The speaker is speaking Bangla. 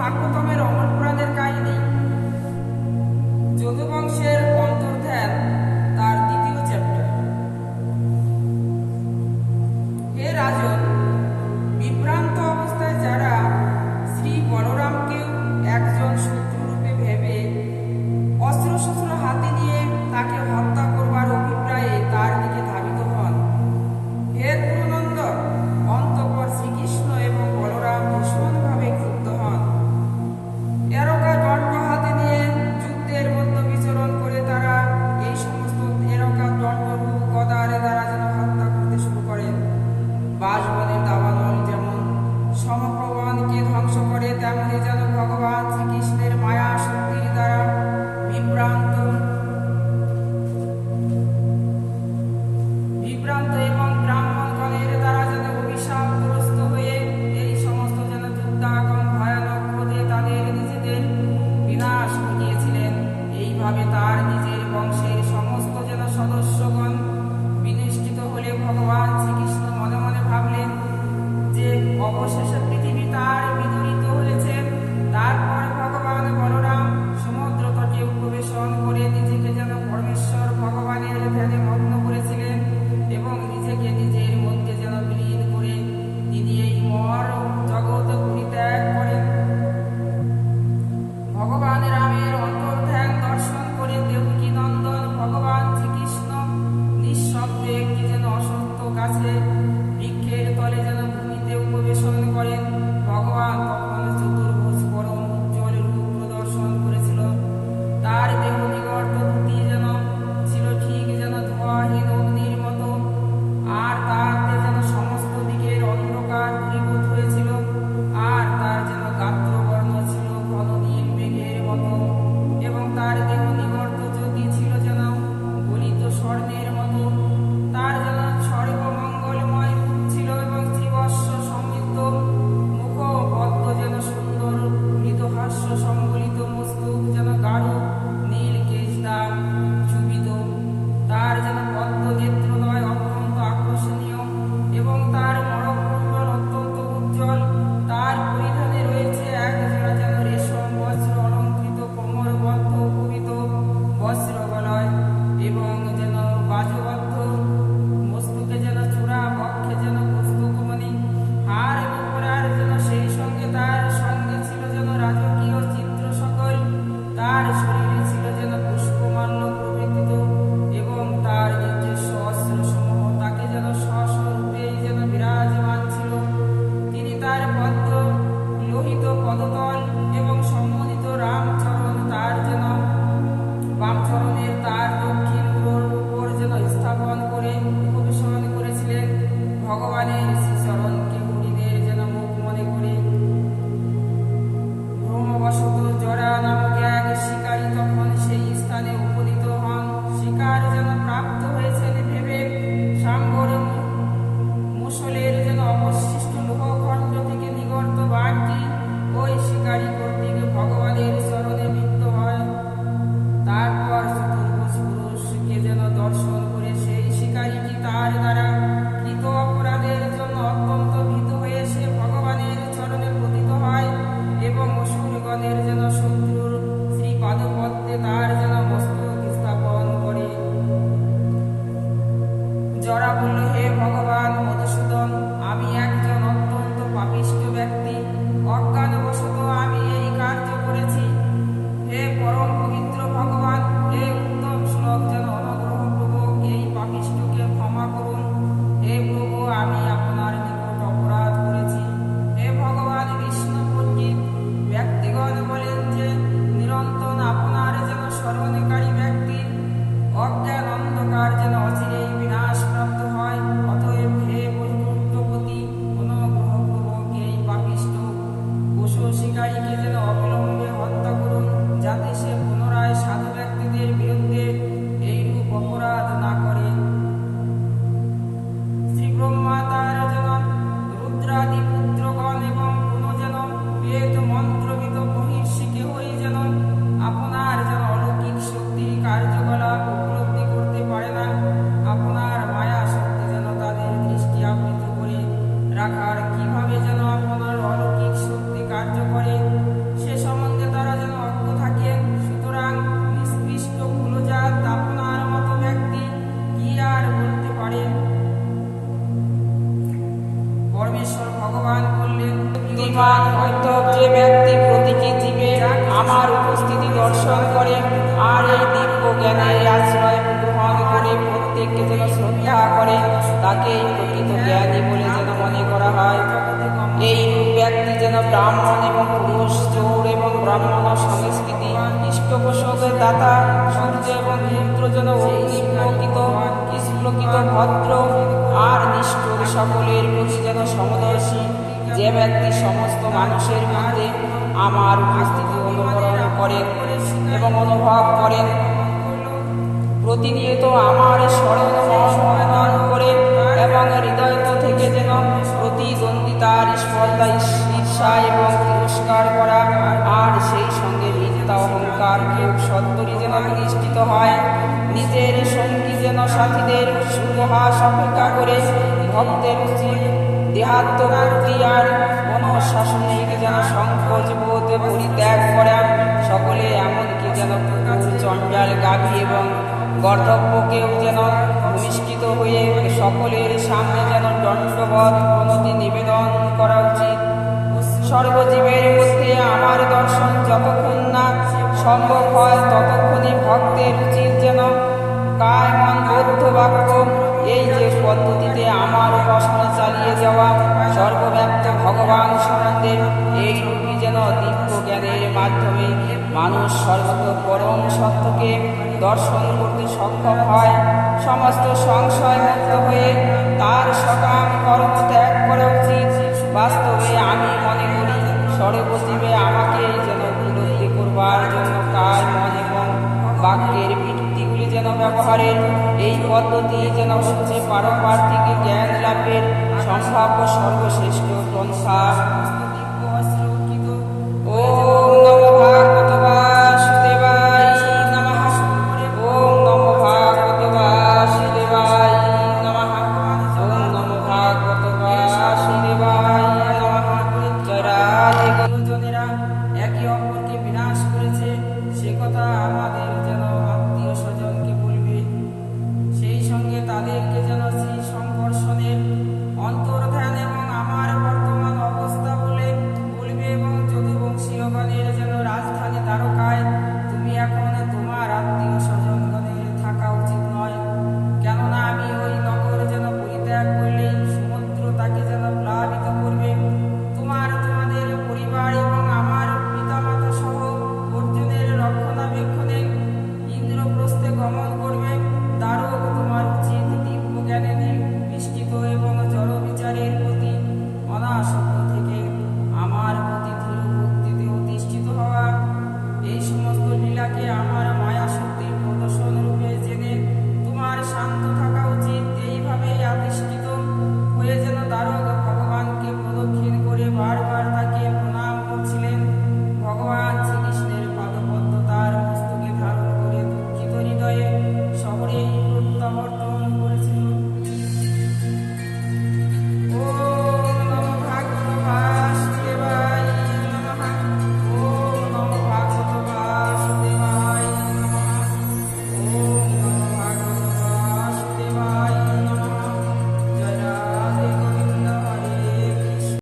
ভাগ্যতমের অমর পুরাণের কাহিনী। যদুবংশের অন্তর্ধান তার দ্বিতীয় চ্যাপ্টার। হে রাজন, বিভ্রান্ত অবস্থায় যারা শ্রী বলরামকেও একজন শত্রুরূপে ভেবে অস্ত্রশস্ত্র হাতে নিয়ে তাকে হত্যা করবার অভিপ্রায়ে তার দিকে ধাবিত হন, হে গুরুনন্দন, অন্তঃপর শ্রীকৃষ্ণ এবং বলরাম ভীষণভাবে ক্ষুব্ধ হন। এরকা দণ্ড হাতে নিয়ে যুদ্ধের মধ্যে বিচরণ করে তারা এই সমস্ত এরকা দণ্ডরূপ গদারে দ্বারা যেন হত্যা করতে শুরু করেন। বাঁশবনের দাবানল যেমন সমপ্রবণকে ধ্বংস করে, তেমনি যেন ভগবান শ্রীকৃষ্ণের মায়া শক্তির দ্বারা বিভ্রান্ত এবং ব্রাহ্মণগণের দ্বারা যেন অভিশাপগ্রস্ত হয়ে এই সমস্ত যেন যুদ্ধাগম ভয়ানক ক্রোধে তাদের নিজেদের বিনাশ ঘটিয়েছিলেন। এইভাবে তার নিজের বংশের সমস্ত যেন সদস্যগণ বিনিষ্ঠিত হলে ভগবান শ্রীকৃষ্ণ মনে মনে ভাবলেন যে অবশেষে পৃথিবী তার বিদরিত হয়েছে। তারপর ভগবান বলরাম সমুদ্র তটে উপবেশন করে নিজেকে যেন পরমেশ্বর ভগবানের ধ্যানে মগ্ন করেছিলেন এবং নিজেকে নিজের মধ্যে যেন বিলীন করে তিনি এই মর জগৎ পরিত্যাগ করেন। ভগবান রামের অন্তর্ধান দর্শন করে দেবকী নন্দন ভগবান শ্রীকৃষ্ণ নিঃশব্দে একটি যেন অসত্য গাছে বৃক্ষের তলে যেন ভূমিতে উপবেশন করেন। ভগবান তখন চতুর্ভুজ পরম উজ্জ্বল রূপ প্রদর্শন করেছিল। তার দেহ নিগর্ত দুটি যেন ছিল ঠিক যেন ধোঁয়াহীন অগ্নির মতো, আর তাতে যেন সমস্ত দিকের অন্ধকার দূরীভূত হয়েছিল। আর তার যেন গাত্রবর্ণ ছিল ঘন নীল মেঘের মতো, এবং তার দেহ নিগর্ত জ্যোতি ছিল যেন গলিত স্বর্ণের মতো। তার যেন সর্বমঙ্গলময় ছিল এবং শ্রীবৎস সমৃদ্ধ মুখ, পদ্ম যেন সুন্দর মৃদুহাস্য সংবলিত মস্তক যেন গাঢ় নীল কেশদার চুবিত। তার যেন পদ্ম নেত্রদ্বয় অত্যন্ত আকর্ষণীয় এবং তার মরকুণ্ডল অত্যন্ত উজ্জ্বল। তার পরিধানে রয়েছে এক জোড়া যেন রেশম বস্ত্র অলঙ্কৃত কোমরবদ্ধ উপবিত বস্ত্র গলায় এবং যেন বাজবদ্ধ, মস্তকে যেন চূড়া, বক্ষে যেন পুস্তকমণি, হার এবং পরার যেন সেই সঙ্গে তার সঙ্গে ছিল যেন রাজকীয় চিত্র সকল। তার শরীরে ছিল যেন পুষ্পমাল্য প্রভৃতি এবং তার নিজস্ব অস্ত্রসমূহ তাকে যেন স্বস্বরূপে যেন বিরাজমান ছিল। তিনি তার পদ্ম লোহিত পদতল এবং সম্মোদিত রামচরণ তার যেন বামচরণের তার দক্ষিণ উপর যেন স্থাপন করে উপবেশন করেছিলেন। ভগবানের শ্রীচরণকে হরিণের যেন মুখ মনে করে ভ্রমবশত জরা নামক এক শিকারী তখন সেই স্থানে উপনীত হন। শিকার যেন প্রাপ্ত হয়েছেন ভেবে সাম্বর মুসলের যেন অবশিষ্ট লোহখণ্ড থেকে নিগর্ত বাণটি ওই শিকারী কর্তৃক ভগবানের চরণে বিদ্ধ হয়। তারপর চতুর্ভুজ পুরুষকে যেন দর্শন করে সেই শিকারীটি তার দ্বারা কৃত অপরাধের জন্য অত্যন্ত ভীত হয়ে সে ভগবানের চরণে পতিত হয় এবং অসুরগণের যেন শত্রুর শ্রীপাদপদ্মে তার যেন মস্তক স্থাপন করে। জরা বলল, হে ভগবান মধুসূদন, আমি একজন অত্যন্ত পাপিষ্ঠ ব্যক্তি, অজ্ঞানবশত আমি এই কার্য করেছি। হে পরম পবিত্র ভগবান, হে উত্তম শ্লোক যেন অনুগ্রহপূর্বক এই পাপিষ্ঠকে ক্ষমা করুন। হে প্রভু, আমি আপনার নিকট অপরাধ করেছি। হে ভগবান বিষ্ণু পণ্ডিত ব্যক্তিগণ বলেন যে নিরন্তর আপনার যেন স্মরণকারী ব্যক্তি অজ্ঞান অন্ধকার যেন অচিরেই বিনাশ প্রাপ্ত হয়। অতএব হে বৈকুণ্ঠপতি, অনুগ্রহপূর্বক এই পাপিষ্ঠ পশু শিকারীকে যেন অবিলম্বে হত্যা করুন, যাতে সে পুনরায় সাধু ব্যক্তিদের বিরুদ্ধে এইরূপ অপরাধ না করে। শ্রী ব্রহ্মা তার যেন রুদ্রাদি পুত্রগণ এবং কোন যেন বেদ মন্ত্রবিদ মহিষীকে হই যেন আপনার যেন অলৌকিক শক্তি কার্যকলাপ উপলব্ধি করতে পারে না। আপনার মায়া শক্তি যেন তাদের দৃষ্টি আবৃত করে রাখার কিভাবে যেন আপনার অলৌকিক শক্তি কার্য করে অর্থক যে ব্যক্তি প্রতিটি জীবে আমার উপস্থিতি দর্শন করে আর এই দিব্য জ্ঞানের আশ্রয় গ্রহণ করে প্রত্যেককে যেন শ্রদ্ধা করে, তাকে প্রকৃত জ্ঞানী বলে যেন মনে করা হয়। এই ব্যক্তি যেন ব্রাহ্মণ এবং পুরুষ, চোর এবং ব্রাহ্মণ সংস্কৃতি, পৃষ্ঠপোষকের দাতা, সূর্য এবং রুদ্র যেন অগ্নিপ্রকৃত স্ফুলিত ভদ্র আর নিষ্ঠুর সকলের প্রতি যেন সমদর্শী। যে ব্যক্তি সমস্ত মানুষের মধ্যে আমার উপস্থিতি অনুকরণ করেন এবং অনুভব করেন, প্রতিনিয়ত আমার স্মরণ মনন করে এবং হৃদয় থেকে যেন প্রতিদ্বন্দ্বিতার স্পর্ধা, ঈর্ষা এবং তিরস্কার করা আর সেই সঙ্গে মিথ্যা অহংকার খুব সত্তরই যেন প্রতিষ্ঠিত হয়, নিজের সঙ্গী যেন সাথীদের সুপ্রহাস অপেক্ষা করে ভক্তের উচিত দেহাত্মবর্তী আর অনুশাসনিক যেন সংকোচ বোধ পরিত্যাগ করা, সকলে এমনকি যেন কুকুর, চণ্ডাল, গাভী এবং গর্ধব্যকেও যেন ভূমিষ্ঠিত হয়ে সকলের সামনে যেন দণ্ডবধ প্রণতি নিবেদন করা উচিত। সর্বজীবের মধ্যে আমার দর্শন যতক্ষণ না সম্ভব হয় ততক্ষণই ভক্তের উচিত যেন কায় মন বৌদ্ধ বাক্য এই যে পদ্ধতিতে আমার উপাসনা চালিয়ে যাওয়া সর্বব্যাপ্ত ভগবান সম্বন্ধে এই রূপী যেন দিব্য জ্ঞানের মাধ্যমে মানুষ সর্বত পরম সত্যকে দর্শন করতে সক্ষম হয়, সমস্ত সংশয় মুক্ত হয়ে তার সকাম কর্ম ত্যাগ করা উচিত। বাস্তবে আমি মনে করি সর্বজীবে আমাকে যেন উপলব্ধি করবার জন্য কায়, মন এবং বাক্যের বৃত্তিগুলি যেন ব্যবহারের এই পদ্ধতি যেন হচ্ছে পারমার্থিক জ্ঞান লাভের সম্ভাব্য সর্বশ্রেষ্ঠ পন্থা। ওম নমো ভাগবত বাসুদেবায় নমঃ। ওম নমো ভাগবত বাসুদেবায় নমঃ। ওম নমো ভাগবত বাসুদেবায় নমঃ। জয় রাধে। গুরুজনেরা একে অপরকে বিনাশ করেছে সে কথা আমাদের যেন